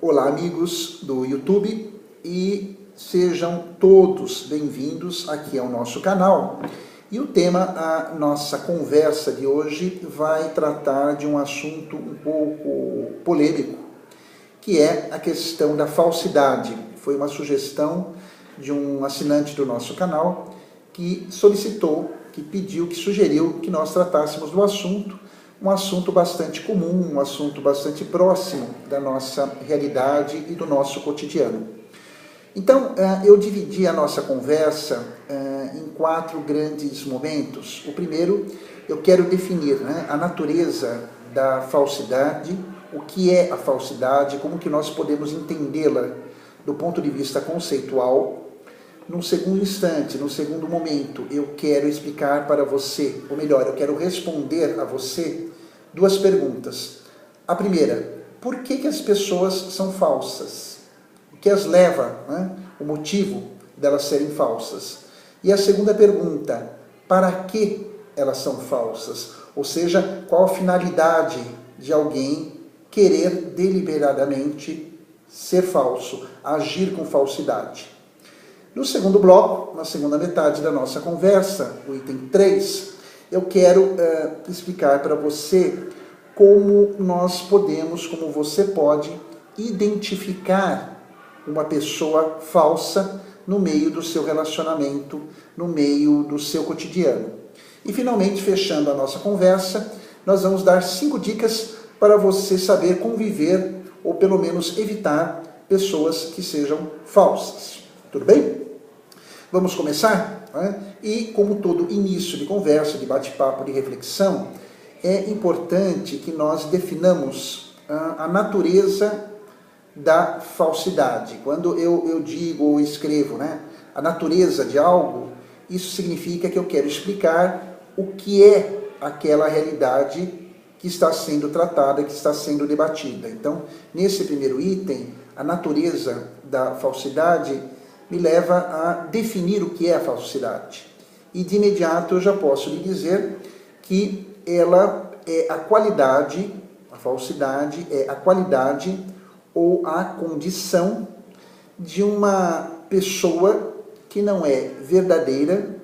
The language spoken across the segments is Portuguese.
Olá, amigos do YouTube, e sejam todos bem-vindos aqui ao nosso canal. E o tema da nossa conversa de hoje vai tratar de um assunto um pouco polêmico, que é a questão da falsidade. Foi uma sugestão de um assinante do nosso canal que solicitou, que pediu, que sugeriu que nós tratássemos do assunto, um assunto bastante comum, um assunto bastante próximo da nossa realidade e do nosso cotidiano. Então, eu dividi a nossa conversa em 4 grandes momentos. O primeiro, eu quero definir a natureza da falsidade, o que é a falsidade, como que nós podemos entendê-la do ponto de vista conceitual. Num segundo instante, no segundo momento, eu quero explicar para você, ou melhor, eu quero responder a você 2 perguntas. A primeira, por que as pessoas são falsas? O que as leva, o motivo delas serem falsas? E a segunda pergunta, para que elas são falsas? Ou seja, qual a finalidade de alguém querer deliberadamente ser falso, agir com falsidade? No segundo bloco, na segunda metade da nossa conversa, o item 3, eu quero explicar para você como nós podemos, como você pode identificar uma pessoa falsa no meio do seu relacionamento, no meio do seu cotidiano. E finalmente, fechando a nossa conversa, nós vamos dar 5 dicas para você saber conviver ou pelo menos evitar pessoas que sejam falsas. Tudo bem? Vamos começar? E como todo início de conversa, de bate-papo, de reflexão, é importante que nós definamos a natureza da falsidade. Quando eu digo ou escrevo a natureza de algo, isso significa que eu quero explicar o que é aquela realidade que está sendo tratada, que está sendo debatida. Então, nesse primeiro item, a natureza da falsidade me leva a definir o que é a falsidade. E de imediato eu já posso lhe dizer que ela é a qualidade, a falsidade é a qualidade ou a condição de uma pessoa que não é verdadeira,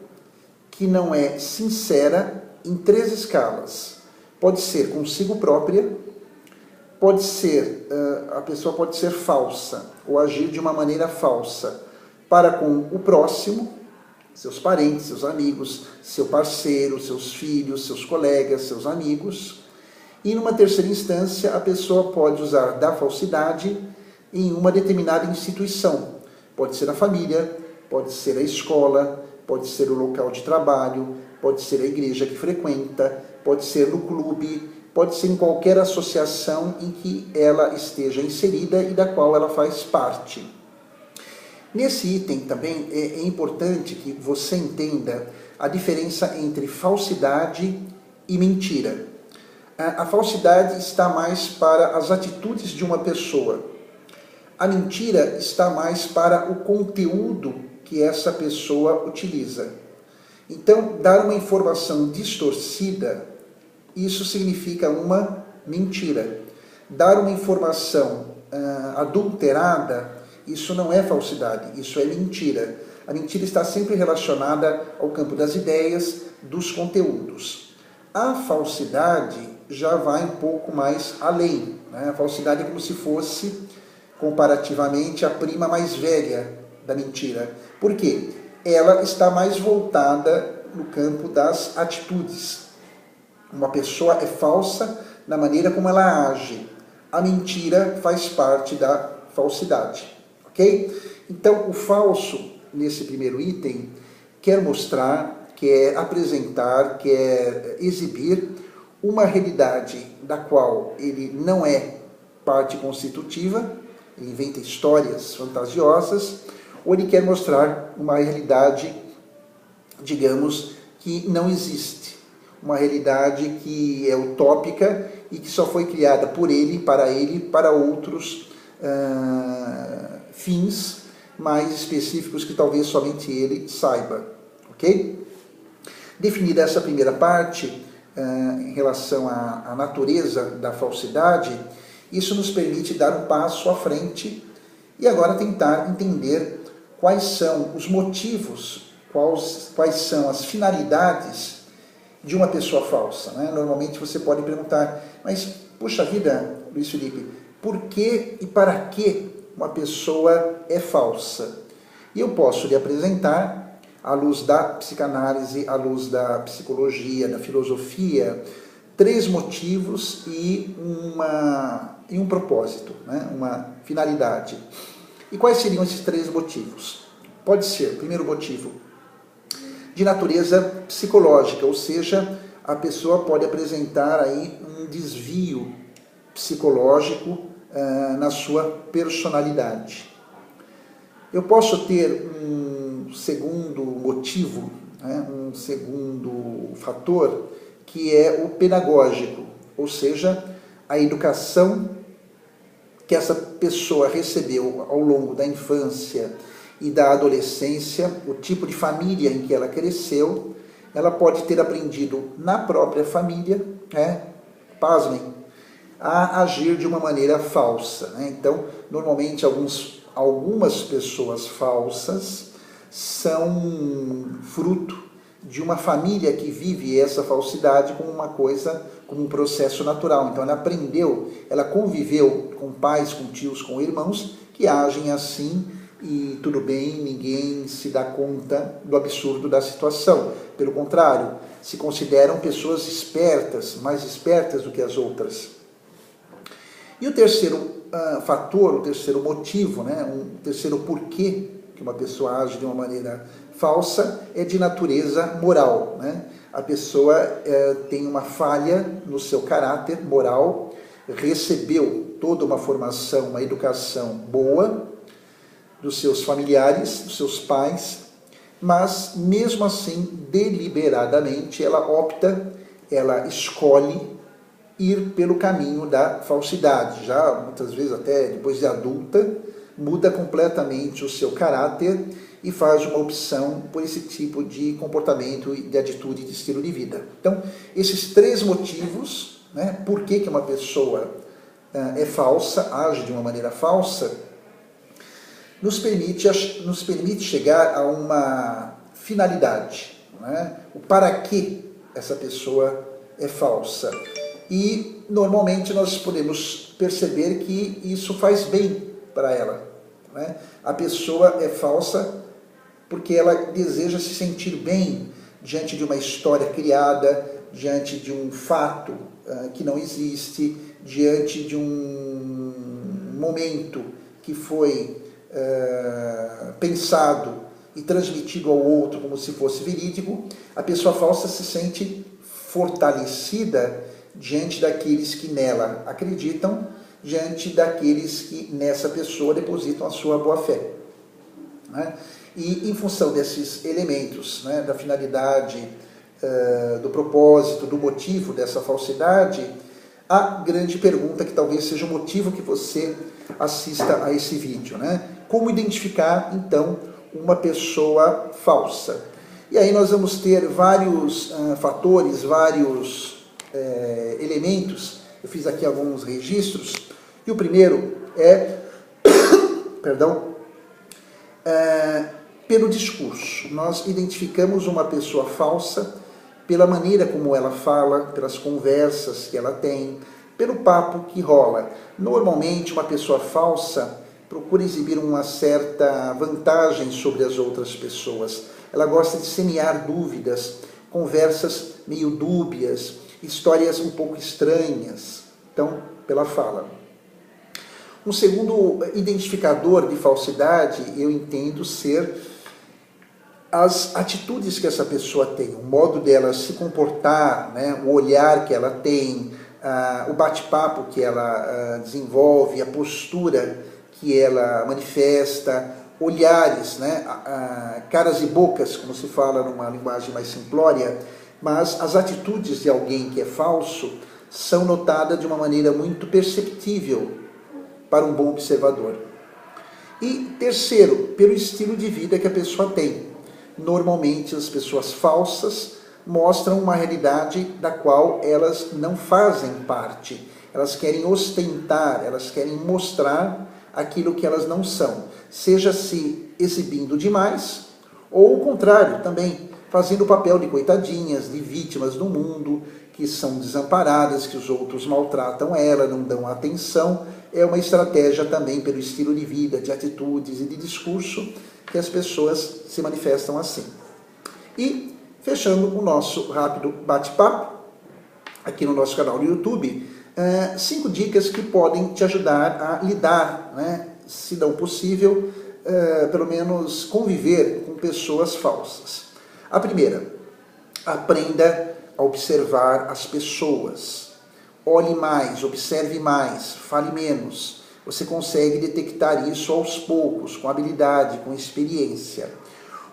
que não é sincera em 3 escalas. Pode ser consigo própria, pode ser, a pessoa pode ser falsa ou agir de uma maneira falsa para com o próximo, seus parentes, seus amigos, seu parceiro, seus filhos, seus colegas, seus amigos. E numa terceira instância, a pessoa pode usar da falsidade em uma determinada instituição. Pode ser a família, pode ser a escola, pode ser o local de trabalho, pode ser a igreja que frequenta, pode ser no clube, pode ser em qualquer associação em que ela esteja inserida e da qual ela faz parte. Nesse item também é importante que você entenda a diferença entre falsidade e mentira. A falsidade está mais para as atitudes de uma pessoa. A mentira está mais para o conteúdo que essa pessoa utiliza. Então, dar uma informação distorcida, isso significa uma mentira. Dar uma informação adulterada, isso não é falsidade, isso é mentira. A mentira está sempre relacionada ao campo das ideias, dos conteúdos. A falsidade já vai um pouco mais além. A falsidade é como se fosse, comparativamente, a prima mais velha da mentira. Por quê? Ela está mais voltada no campo das atitudes. Uma pessoa é falsa na maneira como ela age. A mentira faz parte da falsidade. Ok? Então, o falso, nesse primeiro item, quer mostrar, quer apresentar, quer exibir uma realidade da qual ele não é parte constitutiva, ele inventa histórias fantasiosas, ou ele quer mostrar uma realidade, digamos, que não existe. Uma realidade que é utópica e que só foi criada por ele, para outros fins mais específicos que talvez somente ele saiba, ok? Definida essa primeira parte em relação à natureza da falsidade, Isso nos permite dar um passo à frente e agora tentar entender quais são os motivos, quais são as finalidades de uma pessoa falsa, né? Normalmente você pode perguntar, mas, puxa vida, Luiz Felipe, por que e para que uma pessoa é falsa? E eu posso lhe apresentar, à luz da psicanálise, à luz da psicologia, da filosofia, 3 motivos e um propósito, né? Uma finalidade. E quais seriam esses 3 motivos? Pode ser, primeiro motivo, de natureza psicológica, ou seja, a pessoa pode apresentar aí um desvio psicológico na sua personalidade. Eu posso ter um segundo motivo, né, um segundo fator, que é o pedagógico, ou seja, a educação que essa pessoa recebeu ao longo da infância e da adolescência, o tipo de família em que ela cresceu, ela pode ter aprendido na própria família, pasmem, a agir de uma maneira falsa, né? Então, normalmente, algumas pessoas falsas são fruto de uma família que vive essa falsidade como uma coisa, como um processo natural. Então, ela aprendeu, ela conviveu com pais, com tios, com irmãos que agem assim, e tudo bem, ninguém se dá conta do absurdo da situação. Pelo contrário, se consideram pessoas espertas, mais espertas do que as outras. E o terceiro fator, o terceiro motivo, né, um terceiro porquê que uma pessoa age de uma maneira falsa é de natureza moral, né? A pessoa tem uma falha no seu caráter moral, recebeu toda uma formação, uma educação boa, dos seus familiares, dos seus pais, mas mesmo assim, deliberadamente, ela escolhe ir pelo caminho da falsidade. Já muitas vezes, até depois de adulta, muda completamente o seu caráter e faz uma opção por esse tipo de comportamento, de atitude, de estilo de vida. Então, esses 3 motivos, né, por que uma pessoa é falsa, age de uma maneira falsa, nos permite chegar a uma finalidade, né? O para que essa pessoa é falsa. E, normalmente, nós podemos perceber que isso faz bem para ela, né? A pessoa é falsa porque ela deseja se sentir bem diante de uma história criada, diante de um fato que não existe, diante de um momento que foi pensado e transmitido ao outro como se fosse verídico. A pessoa falsa se sente fortalecida diante daqueles que nela acreditam, diante daqueles que nessa pessoa depositam a sua boa-fé, né? E em função desses elementos, né, da finalidade, do propósito, do motivo dessa falsidade, a grande pergunta que talvez seja o motivo que você assista a esse vídeo, né? Como identificar, então, uma pessoa falsa? E aí nós vamos ter vários fatores, vários elementos. Eu fiz aqui alguns registros. E o primeiro é, pelo discurso. Nós identificamos uma pessoa falsa pela maneira como ela fala, pelas conversas que ela tem, pelo papo que rola. Normalmente, uma pessoa falsa procura exibir uma certa vantagem sobre as outras pessoas. Ela gosta de semear dúvidas, conversas meio dúbias, histórias um pouco estranhas. Então, pela fala. Um segundo identificador de falsidade, eu entendo ser as atitudes que essa pessoa tem, o modo dela se comportar, né, o olhar que ela tem, o bate-papo que ela desenvolve, a postura que ela manifesta, olhares, né, caras e bocas, como se fala numa linguagem mais simplória, mas as atitudes de alguém que é falso são notadas de uma maneira muito perceptível para um bom observador. E terceiro, pelo estilo de vida que a pessoa tem. Normalmente as pessoas falsas mostram uma realidade da qual elas não fazem parte. elas querem ostentar, elas querem mostrar aquilo que elas não são, seja se exibindo demais, ou o contrário também, fazendo o papel de coitadinhas, de vítimas do mundo, que são desamparadas, que os outros maltratam ela, não dão atenção. É uma estratégia também pelo estilo de vida, de atitudes e de discurso que as pessoas se manifestam assim. E, fechando o nosso rápido bate-papo, aqui no nosso canal do YouTube, 5 dicas que podem te ajudar a lidar, né, se não possível, pelo menos conviver com pessoas falsas. A primeira, aprenda a observar as pessoas. Olhe mais, observe mais, fale menos. Você consegue detectar isso aos poucos, com habilidade, com experiência.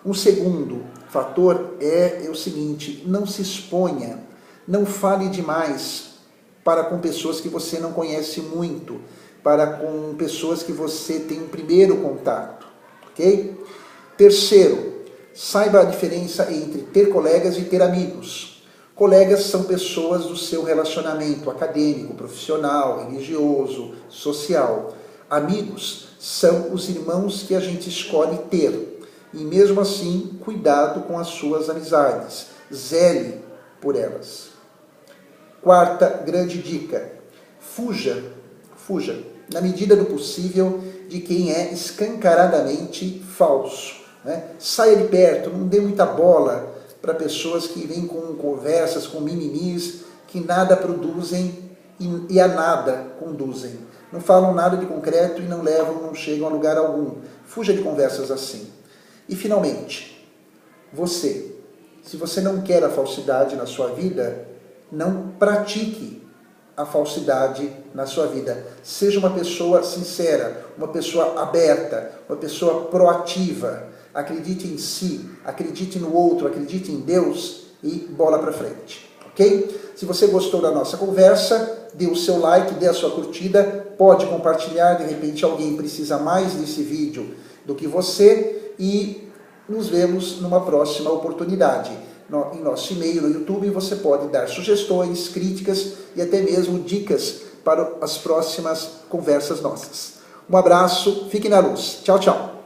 Um segundo fator é o seguinte: não se exponha, não fale demais para com pessoas que você não conhece muito, para com pessoas que você tem um primeiro contato, ok? Terceiro, saiba a diferença entre ter colegas e ter amigos. Colegas são pessoas do seu relacionamento acadêmico, profissional, religioso, social. Amigos são os irmãos que a gente escolhe ter. E mesmo assim, cuidado com as suas amizades. Zele por elas. Quarta grande dica: fuja, na medida do possível, de quem é escancaradamente falso. Né? Saia de perto, não dê muita bola para pessoas que vêm com conversas, com mimimis, que nada produzem e a nada conduzem. Não falam nada de concreto e não chegam a lugar algum. Fuja de conversas assim. E finalmente, se você não quer a falsidade na sua vida, não pratique a falsidade na sua vida. Seja uma pessoa sincera, uma pessoa aberta, uma pessoa proativa. Acredite em si, acredite no outro, acredite em Deus e bola para frente, ok? Se você gostou da nossa conversa, dê o seu like, dê a sua curtida, pode compartilhar, de repente alguém precisa mais desse vídeo do que você, e nos vemos numa próxima oportunidade. Em nosso e-mail no YouTube você pode dar sugestões, críticas e até mesmo dicas para as próximas conversas nossas. Um abraço, fique na luz. Tchau, tchau.